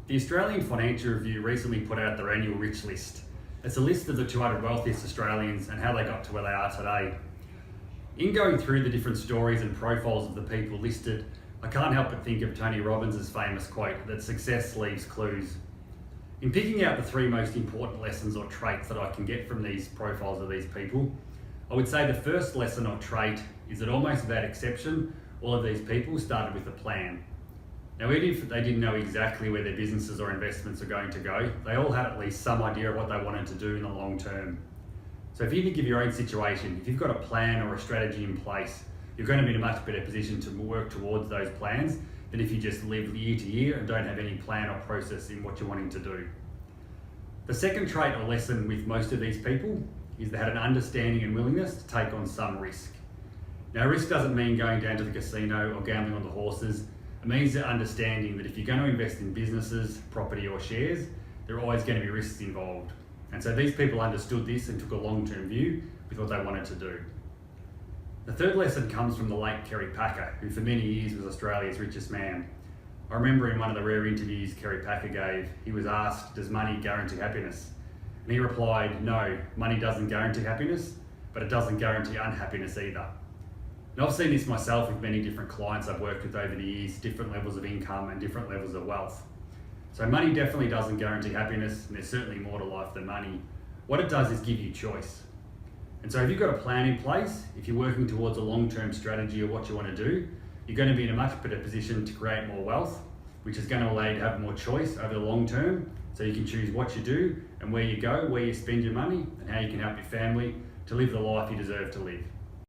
The Australian Financial Review recently put out their annual Rich List. It's a list of the 200 wealthiest Australians and how they got to where they are today. In going through the different stories and profiles of the people listed, I can't help but think of Tony Robbins' famous quote that success leaves clues. In picking out the three most important lessons or traits that I can get from these profiles of these people, I would say the first lesson or trait is that almost without exception, all of these people started with a plan. Now, even if they didn't know exactly where their businesses or investments are going to go, they all had at least some idea of what they wanted to do in the long term. So if you think of your own situation, if you've got a plan or a strategy in place, you're going to be in a much better position to work towards those plans than if you just live year to year and don't have any plan or process in what you're wanting to do. The second trait or lesson with most of these people is they had an understanding and willingness to take on some risk. Now, risk doesn't mean going down to the casino or gambling on the horses. It means the understanding that if you're going to invest in businesses, property or shares, there are always going to be risks involved. And so these people understood this and took a long-term view with what they wanted to do. The third lesson comes from the late Kerry Packer, who for many years was Australia's richest man. I remember in one of the rare interviews Kerry Packer gave, he was asked, does money guarantee happiness? And he replied, no, money doesn't guarantee happiness, but it doesn't guarantee unhappiness either. And I've seen this myself with many different clients I've worked with over the years, different levels of income and different levels of wealth. So money definitely doesn't guarantee happiness, and there's certainly more to life than money. What it does is give you choice. And so if you've got a plan in place, if you're working towards a long-term strategy of what you want to do, you're going to be in a much better position to create more wealth, which is going to allow you to have more choice over the long term, so you can choose what you do and where you go, where you spend your money, and how you can help your family to live the life you deserve to live.